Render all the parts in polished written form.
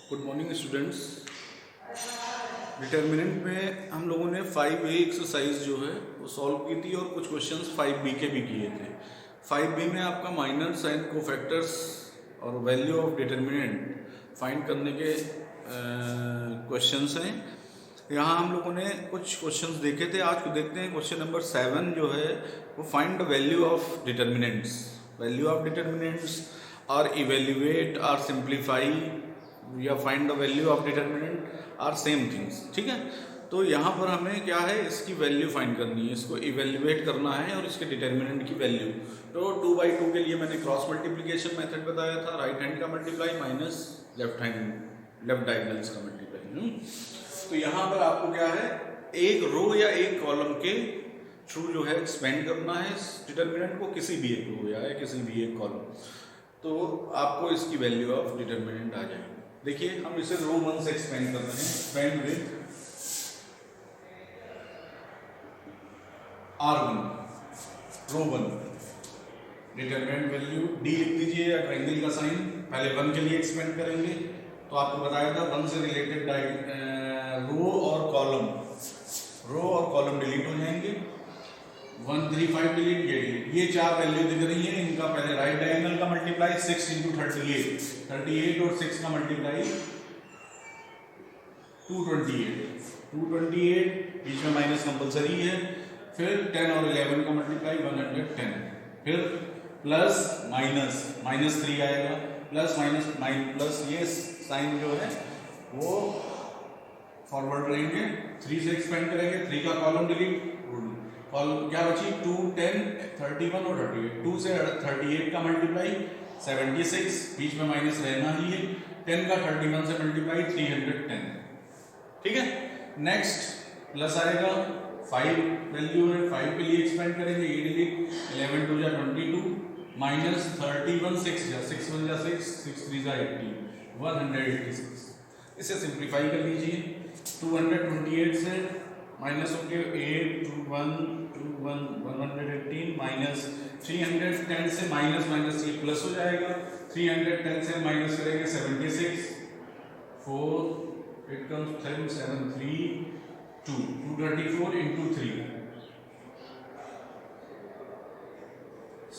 Good morning students. Determinant में हम लोगों ने 5A एक्सरसाइज जो है वो सॉल्व की थी और कुछ क्वेश्चंस 5B के भी किए थे। 5B में आपका माइनर्स एंड कोफैक्टर्स और वैल्यू ऑफ डिटर्मिनेंट फाइंड करने के क्वेश्चंस हैं। यहाँ हम लोगों ने कुछ क्वेश्चंस देखे थे, आज को देखते हैं क्वेश्चन नंबर 7 जो है वो find the value of determinants. Value of determinants और इवेल्युएट और सिंप्लीफाई या find the value of determinant are same things. ठीक है, तो यहाँ पर हमें क्या है, इसकी वैल्यू फाइंड करनी है, इसको इवेल्युएट करना है और इसके डिटर्मिनेंट की वैल्यू। तो 2/2 के लिए मैंने क्रॉस मल्टीप्लिकेशन मेथड बताया था, राइट हैंड का मल्टीप्लाई माइनस लेफ्ट डायगोनल्स का मल्टीप्लाई। तो यहाँ पर आपको क्या है, एक रो या एक कॉलम के थ्रू जो है एक्सपेंड करना है इस डिटर्मिनेंट को, किसी भी एक रो या किसी भी एक कॉलम, तो आपको इसकी वैल्यू ऑफ डिटर्मिनेंट आ जाएगी। देखिए हम इसे रो 1 से एक्सपेंड कर रहे हैं, expand with R1 row 1, determinant value D लिख दीजिए या ट्रायंगल का साइन, पहले 1 के लिए एक्सपेंड करेंगे। तो आपको बताया था 1 से रिलेटेड रो और कॉलम डिलीट हो जाएंगे। 1 3 5 डिलीट, ये चार वैल्यू दिख रही है, इनका पहले राइट डायगोनल का मल्टीप्लाई 6 × 38 और 6 का मल्टीप्लाई 228 बीच में माइनस कंपलसरी है। फिर 10 और 11 का मल्टीप्लाई 110, फिर प्लस माइनस 3 आएगा, प्लस प्लस ये साइन जो है वो फॉरवर्ड रहेंगे, 3 से एक्सपेंड करेंगे, 3 का कॉलम डिलीट, कॉलम क्या बची 2 10 31 और 38, 2 से 38 का मल्टीप्लाई 76, बीच में माइनस रहना ही है, 10 का 31 से मल्टीप्लाई 310। ठीक है, नेक्स्ट प्लस आएगा, 5 वैल्यू है, 5 के लिए एक्सपेंड करेंगे, ये डिलीट, 11 2 जा 22, माइनस 31 6 जा 6 1 जा 6 6 3 जा 80, 186। इसे सिंप्लीफाई कर लीजिए, 228 से माइनस होके 8 2 1 118 माइनस 310 से माइनस ये प्लस हो जाएगा, 310 से माइनस करेंगे 76, 4 it comes 7 7 3 2 234 into 3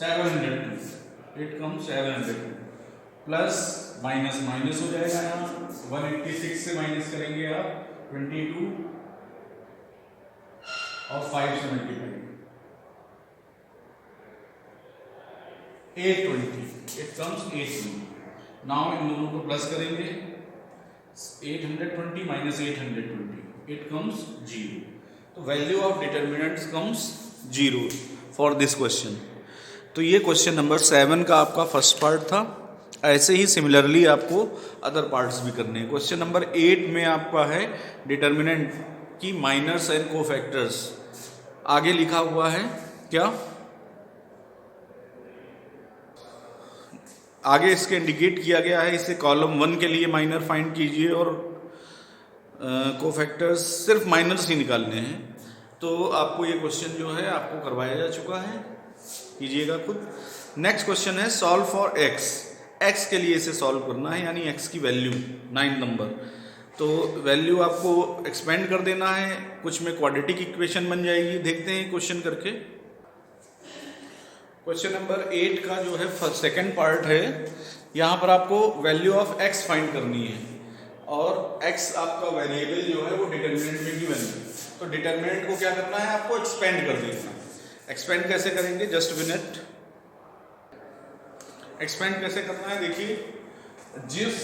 702, it comes 702 plus minus हो जाएगा, यहाँ 186 से माइनस करेंगे आप 22 और 5 से multiply 820, it comes 820। Now in दोनों को प्लस करेंगे, 820 माइनस 820, इट कम्स 0। तो value of determinants comes 0 for this question. तो ये क्वेश्चन नंबर 7 का आपका फर्स्ट पार्ट था। ऐसे ही सिमिलरली आपको अदर पार्ट्स भी करने हैं। क्वेश्चन नंबर 8 में आपका है डिटर्मिनेंट की माइनर्स एंड कोफैक्टर्स। आगे लिखा हुआ है क्या, आगे इसके इंडिकेट किया गया है, इसे कॉलम 1 के लिए माइनर फाइंड कीजिए और कोफैक्टर्स सिर्फ माइनर्स ही निकालने हैं। तो आपको ये क्वेश्चन जो है आपको करवाया जा चुका है, कीजिएगा खुद। नेक्स्ट क्वेश्चन है सॉल्व फॉर एक्स के लिए इसे सॉल्व करना है, यानी एक्स की वैल्यू 9 नंबर। तो वैल्यू आपको एक्सपेंड कर देना है, कुछ में क्वाड्रेटिक इक्वेशन बन जाएगी। देखते हैं क्वेश्चन करके। क्वेश्चन नंबर 8 का जो है सेकंड पार्ट है, यहाँ पर आपको वैल्यू ऑफ एक्स फाइंड करनी है और एक्स आपका वेरिएबल जो है वो डिटर्मिनेंट में गिवन है। तो डिटर्मिनेंट को क्या करना है, आपको एक्सपेंड कर देना है। एक्सपेंड कैसे करेंगे, जस्ट मिनट। एक्सपेंड कैसे करना है, देखिए जिस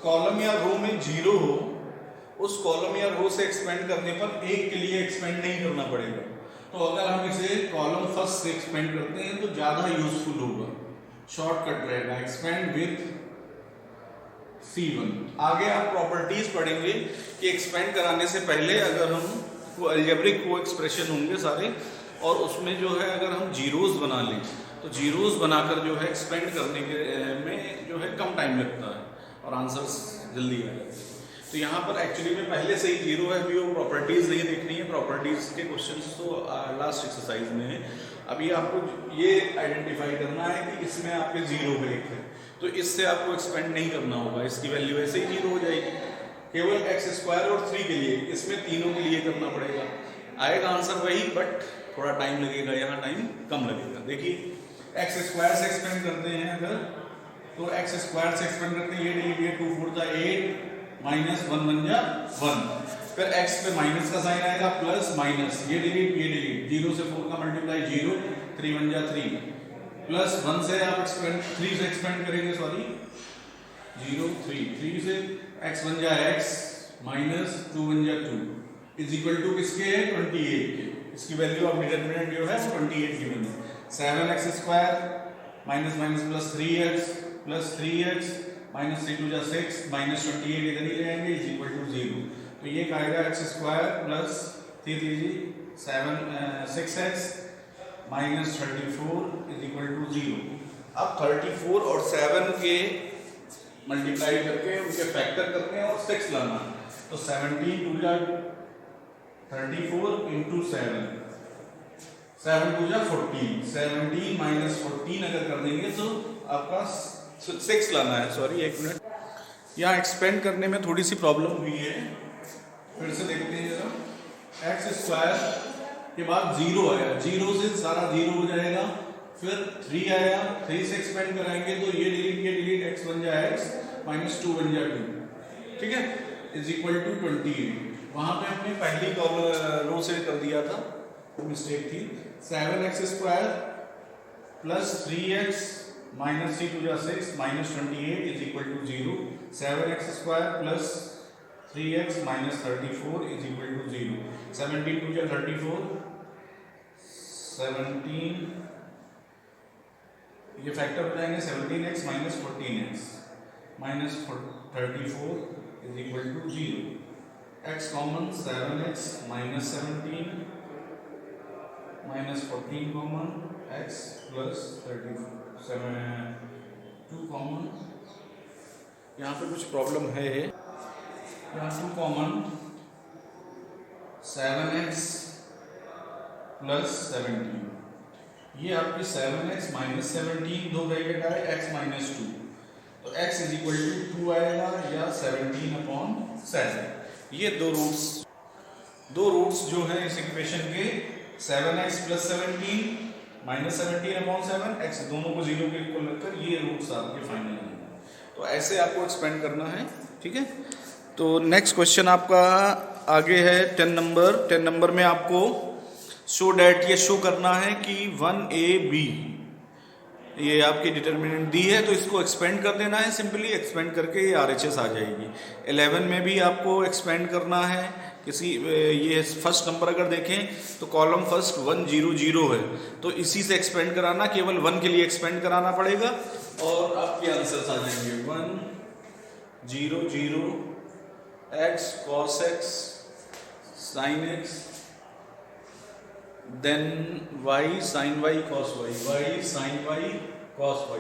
कॉलम या रो में 0 हो उस कॉलम या रो से एक्सपेंड करने पर एक के लिए एक्सपेंड नहीं करना पड़ेगा। तो अगर हम इसे कॉलम फर्स्ट से एक्सपेंड करते हैं तो ज्यादा यूजफुल होगा, शॉर्टकट रहेगा, एक्सपेंड विद C1। आगे आप प्रॉपर्टीज पढ़ेंगे कि एक्सपेंड कराने से पहले अगर हम वो अलजेब्रिक को एक्सप्रेशन होंगे सारे, और उसमें जो है अगर हम जीरोस बना लें तो जीरोस बनाकर जो है एक्सपेंड करने के में जो है कम टाइम लगता है और आंसर्स जल्दी आ जाते हैं। तो यहाँ पर एक्चुअली में पहले से ही 0 है, अभी वो प्रॉपर्टीज नहीं देखनी है, प्रॉपर्टीज के क्वेश्चंस तो लास्ट एक्सरसाइज में है। अभी आपको ये आइडेंटिफाई करना है कि इसमें आपके 0 है, तो इससे आपको एक्सपेंड नहीं करना होगा, इसकी वैल्यू ऐसे ही 0 हो जाएगी। केवल एक्स स्क्वायर और 3 के लिए, इसमें तीनों के लिए करना पड़ेगा। आएगा आंसर वही, बट थोड़ा टाइम लगेगा, यहाँ टाइम कम लगेगा। देखिए एक्स स्क्वायर से एक्सपेंड करते हैं अगर, तो एक्स स्क्वायर से एक्सपेंड करते हैं, ये डिलीट 2 4 जा 8 माइनस 1 1 जा 1, फिर एक्स पे माइनस का साइन आएगा, प्लस माइनस, ये डिलीट 0 से 4 का मल्टीप्लाई 0, 3 1 जा 3, प्लस 1 से आप एक्सपेंड 3 से एक्सपेंड करेंगे, सॉरी 0 3 से एक्स 1 जा एक्स माइनस 2 1 जा 2 इज इक्वल टू किसके है 28 के। इसकी वैल्यू ऑफ डिटरमिनेंट जो है 28 गिवन है। 7x square minus minus plus 3x minus 3 2 जा 6 माइनस 28 इधर ही ले आएंगे इज इक्वल टू 0। तो ये आएगा x square plus 6x minus 34 is equal to 0। अब 34 और 7 के मल्टीप्लाई करके उनके फैक्टर करते हैं और 6 लाना, तो 17 2 जा 34 इंटू 7 2 जा 14, 17 माइनस 14 अगर कर देंगे तो आपका 6 लाना है। सॉरी एक मिनट, यहाँ एक्सपेंड करने में थोड़ी सी प्रॉब्लम हुई है, फिर से देखते हैं जरा। एक्स स्क्वायर के बाद 0 आया, 0 से सारा 0 हो जाएगा, फिर 3 आया, 3 से एक्सपेंड कराएंगे तो ये डिलीट एक्स 1 जा एक्स माइनस 2 1 जा 2, ठीक है, इज इक्वल टू 28। वहां पे हमने पहली रो से कर दिया था, वो मिस्टेक थी। 7x square plus 3x minus 3 2 जा 6 minus 28 is equal to 0। 7x square plus 3x minus 34 is equal to 0। 17 2 जा 34, 17 ये फैक्टर हो जाएंगे, 17x minus 14x minus 34 is equal to 0। x common 7x minus 17 minus 14 common x plus 34 2 common, यहाँ पे कुछ problem है, यहाँ 2 कॉमन 7x प्लस 17, ये आपकी 7x माइनस 17 दो ब्रैकेट आए x माइनस 2, तो x इज इक्वल टू 2 आएगा या 17/7। ये दो रूट्स जो हैं इस इक्वेशन के 7x प्लस 17 माइनस 17/7 x, दोनों को 0 के इक्वल रखकर ये रूट्स आपके फाइनल हैं। तो ऐसे आपको एक्सपेंड करना है, ठीक है। तो नेक्स्ट क्वेश्चन आपका आगे है 10 नंबर में आपको शो डैट ये शो करना है कि 1ab ये आपकी डिटर्मिनेंट दी है, तो इसको एक्सपेंड कर देना है, सिंपली एक्सपेंड करके ये RHS आ जाएगी। 11 में भी आपको एक्सपेंड करना है किसी, ये फर्स्ट नंबर अगर देखें तो कॉलम फर्स्ट 1 0 0 है, तो इसी से एक्सपेंड कराना, केवल 1 के लिए एक्सपेंड कराना पड़ेगा और आपके आंसर्स आ जाएंगे 1 0 0 x cos x sin x then y sin y cos y, y sin y cos y।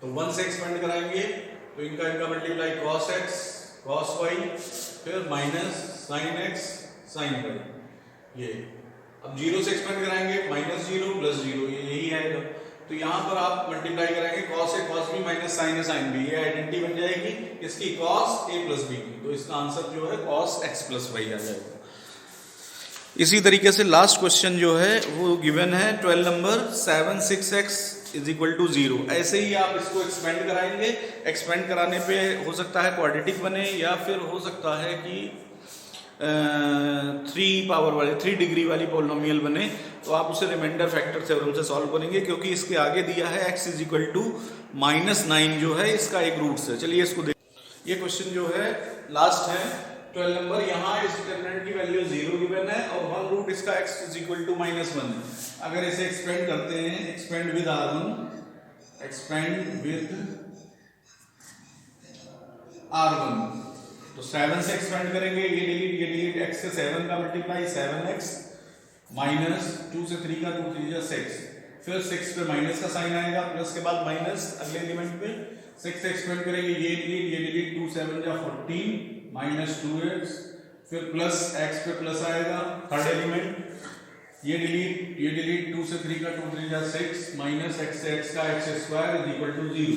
तो 1 से एक्सपेंड कराएंगे तो इनका multiply cos x cos y, फिर minus sin x sin y। ये अब 0 से एक्सपेंड कराएंगे माइनस 0 प्लस 0, ये यही आएगा। तो यहाँ पर आप मल्टीप्लाई कराएंगे cos a cos b minus sin a sin b, ये आइडेंटिटी बन जाएगी इसकी cos a प्लस b की, तो इसका आंसर जो है cos x प्लस y आ जाएगा। इसी तरीके से लास्ट क्वेश्चन जो है वो गिवन है 12 number 7 6x is equal to 0। ऐसे ही आप इसको एक्सपेंड कराएंगे, एक्सपेंड कराने पे हो सकता है क्वाड्रेटिक बने या फिर हो सकता है कि 3 डिग्री वाली पॉलिनोमियल बने, तो आप उसे रिमाइंडर फैक्टर थ्योरम से सॉल्व करेंगे, क्योंकि इसके आगे दिया है x इज इक्वल टू -9 जो है इसका एक रूट्स है। चलिए इसको देख, ये क्वेश्चन जो है लास्ट है 12 नंबर, यहाँ इस डिटरमिनेंट की वैल्यू 0 गिवन है और 1 रूट इसका x इज इक्वल टू -1 है। अगर इसे एक्सपेंड करते हैं, expand with r1, expand with r1, तो 7 से एक्सपेंड करेंगे, ये डिलीट x से 7 का मल्टीप्लाई 7x माइनस 2 से 3 का 2 3 जा 6, फिर 6 पे माइनस का साइन आएगा, प्लस के बाद माइनस अगले एलिमेंट पे 6 से एक्सपेंड करेंगे, ये डिलीट 2 7 जा 14 माइनस 2x, फिर प्लस x पे प्लस आएगा थर्ड एलिमेंट, ये डिलीट 2 से 3 का 2 3 जा 6 माइनस x से x का x square is equal to 0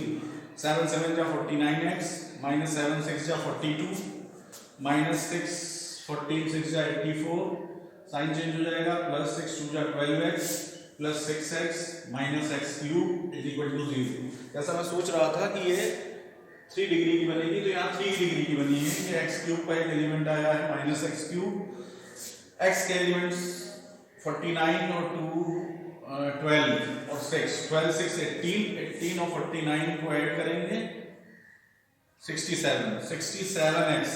7 7 जा 49x माइनस 7 6 जा 42 माइनस 6 14 6 जा 84 साइन चेंज हो जाएगा प्लस 6 2 जा 12x plus 6x minus x cube is equal to 0। जैसा मैं सोच रहा था कि ये 3 डिग्री की बनेगी तो यहाँ 3 डिग्री की बनी है। ये x क्यूब का एक एलिमेंट आया है माइनस x क्यूब, x के एलिमेंट्स 49 और 2 12 और 6 12 6 18 और 49 को ऐड करेंगे 67x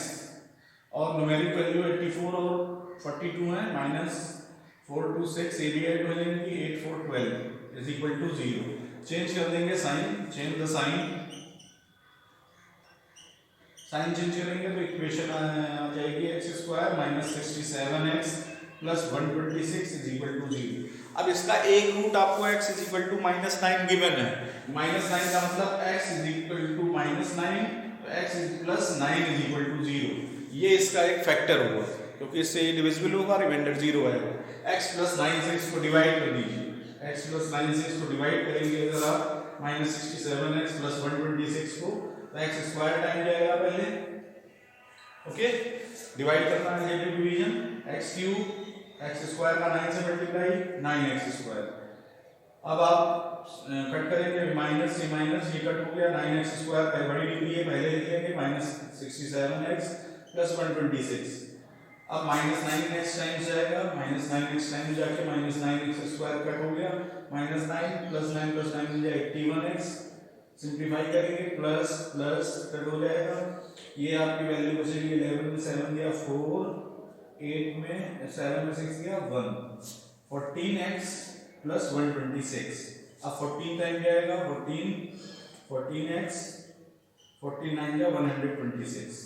और न्यूमेरिक वैल्यू 84 और 42 है माइनस 4 2 6 ये भी ऐड हो जाएंगी 8 4 12 इज इक्वल टू 0। चेंज कर देंगे sign, change the sign change करेंगे तो इक्वेशन आ जाएगी x square minus 67x plus 126 is equal to 0। अब इसका एक रूट आपको x is equal to minus 9 given है। माइनस 9 का मतलब x is equal to minus 9 तो x is plus 9 is equal to 0। ये इसका एक फैक्टर होगा क्योंकि इससे ये डिविजिबल होगा, रिमाइंडर 0 आएगा। x प्लस 9 से इसको डिवाइड कर दीजिए, x प्लस 9 से इसको डिवाइड करेंगे अगर आप माइनस 67x प्लस 126 को तो x स्क्वायर टाइम जाएगा पहले, ओके डिवाइड करना है division x cube x square का 9 से मल्टीप्लाई 9x स्क्वायर। अब आप कट करेंगे माइनस से माइनस ये कट हो गया 9x स्क्वायर पहले बड़ी डिग्री है पहले लिख लेंगे माइनस 67x प्लस 126। अब माइनस 9x टाइम्स जाएगा माइनस 9x टाइम्स जाके माइनस 9x स्क्वायर कट हो गया माइनस 9 प्लस 9 मिल जाए 81x सिंप्लीफाई करेंगे प्लस प्लस कट हो जाएगा। ये आपकी वैल्यू बचेगी 11 में 7 दिया 4 8 में 7 में 6 गया 1 14x प्लस 126। अब 14 टाइम जाएगा 14x 49 जा 126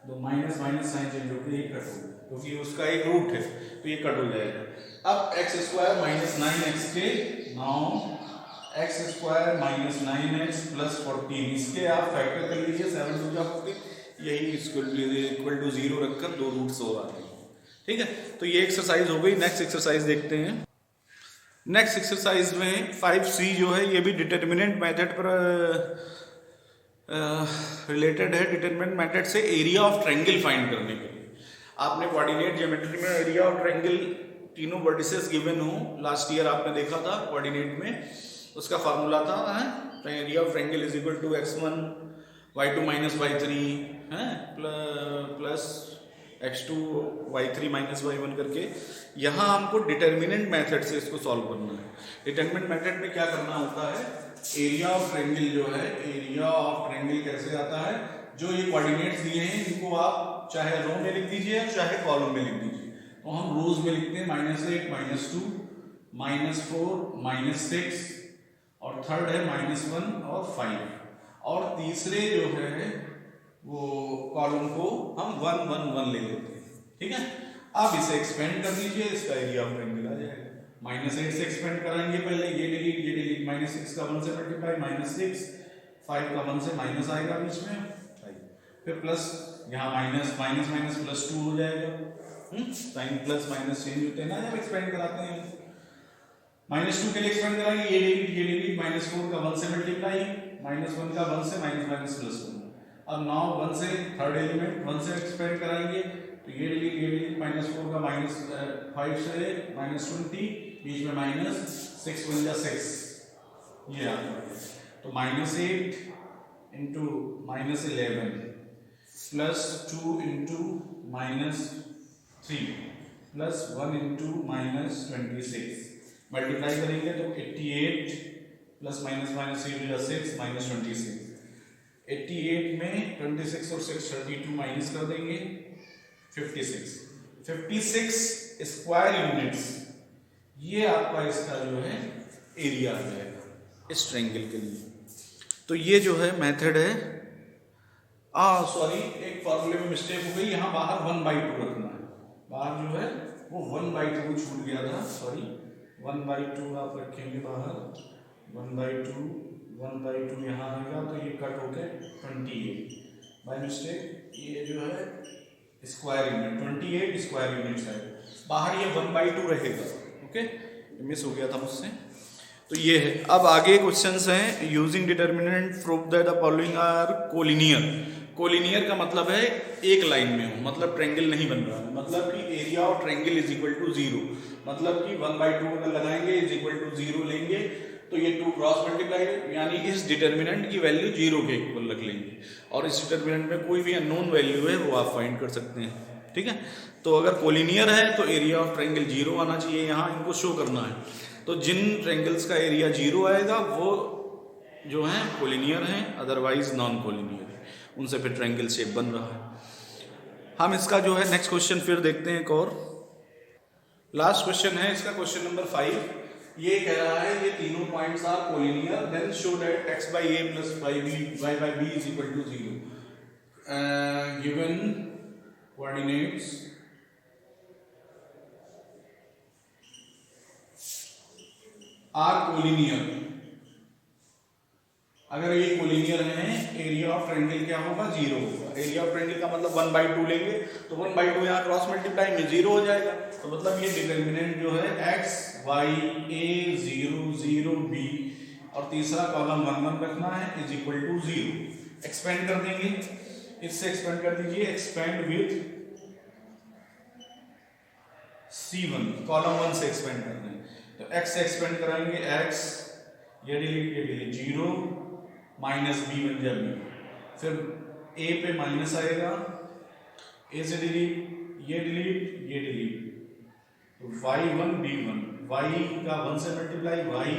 तो माइनस माइनस साइन चेंज होकर ये कट हो क्योंकि उसका एक रूट है तो ये कट हो जाएगा। अब x स्क्वायर माइनस 9x के now x square minus 9x plus 14 इसके आप फैक्टर कर लीजिए 7 2 जा 14 यही इक्वल टू 0 रखकर दो रूट्स और आ गए, ठीक है। तो ये एक्सरसाइज हो गई। नेक्स्ट एक्सरसाइज देखते हैं। नेक्स्ट एक्सरसाइज में 5C जो है ये भी डिटर्मिनेंट मेथड पर रिलेटेड है। डिटर्मिनेंट मेथड से एरिया ऑफ ट्रायंगल फाइंड करने के लिए आपने कोऑर्डिनेट ज्योमेट्री में एरिया ऑफ ट्रायंगल तीनों वर्टिसेस गिवन हो लास्ट ईयर आपने देखा था कोऑर्डिनेट में, उसका फार्मूला था area of triangle is equal to x1 y2 minus y3 है plus x2 y3 minus y1 करके। यहाँ हमको डिटर्मिनेंट मेथड से इसको सॉल्व करना है। डिटर्मिनेंट मेथड में क्या करना होता है, एरिया ऑफ ट्रायंगल जो है एरिया ऑफ ट्रायंगल कैसे आता है, जो ये कोऑर्डिनेट्स दिए हैं इनको आप चाहे रो में लिख दीजिए चाहे कॉलम में लिख दीजिए। तो हम रोज में लिखते हैं -8 -2 -4 -6 और थर्ड है -1 और 5 और तीसरे जो है वो कॉलम को हम 1 1 1 ले लेते हैं, ठीक है। आप इसे एक्सपेंड कर दीजिए, इसका एरिया ऑफ ट्रायंगल आ जाएगा। -8 से एक्सपेंड कराएंगे पहले, ये डिलीट -6 का 1 से मल्टीप्लाई -6 5 का 1 से माइनस आएगा बीच में 5 फिर प्लस यहाँ माइनस माइनस माइनस प्लस 2 हो जाएगा। साइन प्लस माइनस चेंज होते हैं ना जब एक्सपेंड कराते हैं। -2 के लिए एक्सपेंड कराएंगे, ये डिलीट -4 का 1 से मल्टीप्लाई -1 का 1 से माइनस प्लस 1। अब नाउ 1 से थर्ड एलिमेंट 1 से एक्सपेंड कराएंगे तो ये डिलीट -4 का -5 से -20 बीच में -6 बन जा 6 ये आ गया। तो -8 into -11 plus 2 into -3 plus 1 into -26 multiply करेंगे तो 88 प्लस माइनस 3 हो 6 -26। 88 में 26 और 6 32 माइनस कर देंगे 56 स्क्वायर यूनिट्स ये आपका इसका जो है एरिया आ जाएगा इस ट्रायंगल के लिए। तो ये जो है मेथड है। सॉरी एक फॉर्मूले में मिस्टेक हो गई, यहाँ बाहर 1/2 रखना है, बाहर जो है वो 1/2 छूट गया था, सॉरी 1/2 आप रखेंगे बाहर 1/2 यहाँ आएगा तो ये कट होके 28 बाय मिस्टेक ये जो है स्क्वायर यूनिट 28 स्क्वायर यूनिट्स है, बाहर ये 1/2 रहेगा, ओके, मिस हो गया था मुझसे। तो ये है। अब आगे क्वेश्चंस हैं। Using determinant prove that the following are collinear. Collinear का मतलब है एक लाइन में हो, मतलब ट्रायंगल नहीं बन रहा है, मतलब कि area of triangle is equal to 0, मतलब कि 1/2 अगर लगाएंगे इज इक्वल टू 0 लेंगे तो ये 2 क्रॉस मल्टीप्लाई, यानी इस डिटर्मिनेंट की वैल्यू 0 के इक्वल रख लेंगे, और इस डिटर्मिनेंट में कोई भी अननोन वैल्यू है वो आप फाइंड कर सकते हैं। ठीक है, तो अगर कोलिनियर है तो एरिया ऑफ ट्रायंगल 0 आना चाहिए, यहाँ इनको शो करना है। तो जिन ट्रायंगल्स का एरिया 0 आएगा वो जो है कोलिनियर हैं, अदरवाइज नॉन कोलिनियर है, उनसे फिर ट्रायंगल शेप बन रहा है। हम इसका जो है नेक्स्ट क्वेश्चन फिर देखते हैं। एक और लास्ट क्वेश्चन है इसका, क्वेश्चन नंबर 5। ये कह रहा है ये तीनों points are collinear, then show that x by a plus y by b is equal to 0. Given coordinates are collinear, अगर ये कोलिनियर है एरिया ऑफ ट्रायंगल क्या होगा? 0 होगा। एरिया ऑफ ट्रायंगल का मतलब 1/2 लेंगे तो 1/2 यहाँ क्रॉस मल्टीप्लाई में 0 हो जाएगा, तो मतलब ये डिटर्मिनेंट जो है x y a 0 0 b और तीसरा कॉलम 1 1 रखना है इज इक्वल टू 0। एक्सपेंड कर देंगे, इससे एक्सपेंड कर दीजिए, एक्सपेंड विथ c1, कॉलम 1 से एक्सपेंड कर देंगे तो x से एक्सपेंड कराएंगे, x ये डिलीट 0 माइनस बी बन जाए बी, फिर a पे माइनस आएगा, a से डिलीट ये डिलीट तो y1 b1, y का 1 से मल्टीप्लाई y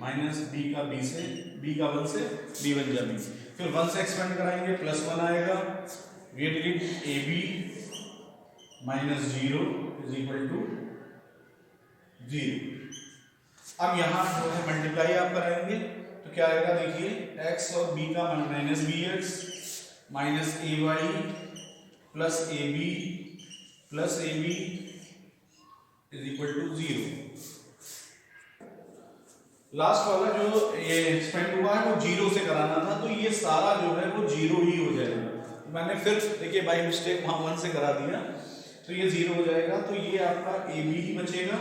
माइनस b का b से, b का 1 से b बन जाए b, फिर 1 से एक्सपेंड कराएंगे +1 आएगा, ये delete ab minus 0 is equal to 0। अब यहाँ जो है मल्टीप्लाई आप कराएंगे तो क्या आएगा? देखिए x और b का minus bx minus ay plus ab is equal to 0। Last वाला जो ये एक्सपेंड हुआ है वो 0 से कराना था, तो ये सारा जो है वो 0 ही हो जाएगा। मैंने फिर देखिए बाई मिस्टेक वहां 1 से करा दिया तो ये 0 हो जाएगा, तो ये आपका ab ही बचेगा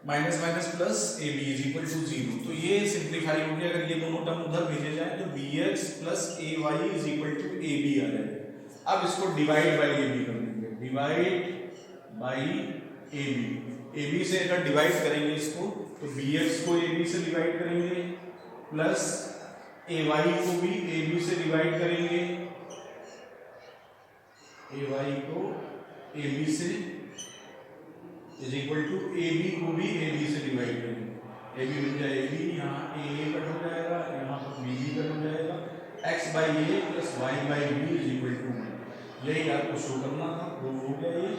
minus minus plus A B is equal to 0। तो ये सिंप्लीफाई हो गया, अगर ये दोनों टर्म उधर भेजे जाए तो bx plus ay is equal to ab आ जाएगा। अब इसको डिवाइड बाय ab कर देंगे, डिवाइड बाय ab से अगर डिवाइड करेंगे इसको तो bx को ab से डिवाइड करेंगे प्लस ay को भी ab से डिवाइड करेंगे, ay को ab से is equal to A B को भी ए बी से डिवाइड करेंगे, ए बी बन जाए ए बी, यहाँ ए कट हो जाएगा, यहाँ पर बी भी कट हो जाएगा, x by A plus y by B is equal to 1। यही आपको शो करना था, प्रूव हो गया ये।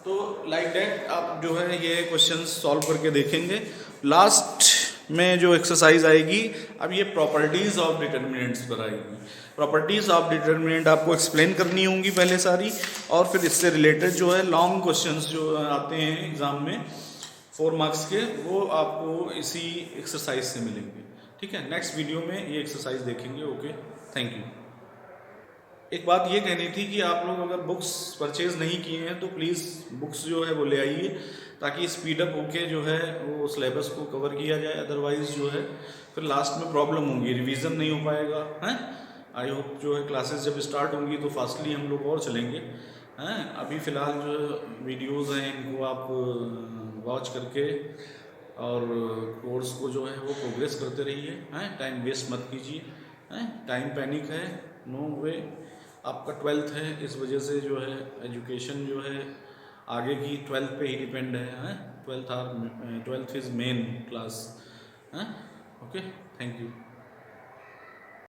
तो लाइक दैट आप जो है ये क्वेश्चन सॉल्व करके देखेंगे। लास्ट में जो एक्सरसाइज आएगी, अब ये प्रॉपर्टीज ऑफ डिटर्मिनेंट्स पर आएगी। प्रॉपर्टीज ऑफ डिटर्मिनेंट आपको एक्सप्लेन करनी होंगी पहले सारी, और फिर इससे रिलेटेड जो है लॉन्ग क्वेश्चंस जो आते हैं एग्जाम में 4 मार्क्स के, वो आपको इसी एक्सरसाइज से मिलेंगे। ठीक है, नेक्स्ट वीडियो में ये एक्सरसाइज देखेंगे। Okay, thank you. एक बात ये कहनी थी कि आप लोग अगर बुक्स परचेज नहीं किए हैं तो प्लीज़ बुक्स जो है वो ले आइए, ताकि स्पीड अप होके जो है वो सिलेबस को कवर किया जाए, अदरवाइज जो है फिर लास्ट में प्रॉब्लम होगी, रिवीजन नहीं हो पाएगा। हैं, आई होप जो है क्लासेस जब स्टार्ट होंगी तो फास्टली हम लोग और चलेंगे। हैं, अभी फ़िलहाल जो वीडियोज़ हैं इनको आप वॉच करके और कोर्स को जो है वो प्रोग्रेस करते रहिए। हैं, टाइम वेस्ट मत कीजिए। हैं, टाइम पैनिक है, नो वे। आपका 12th है, इस वजह से जो है एजुकेशन जो है आगे की 12th पे ही डिपेंड है। 12th is main class. हैं, ओके, थैंक यू।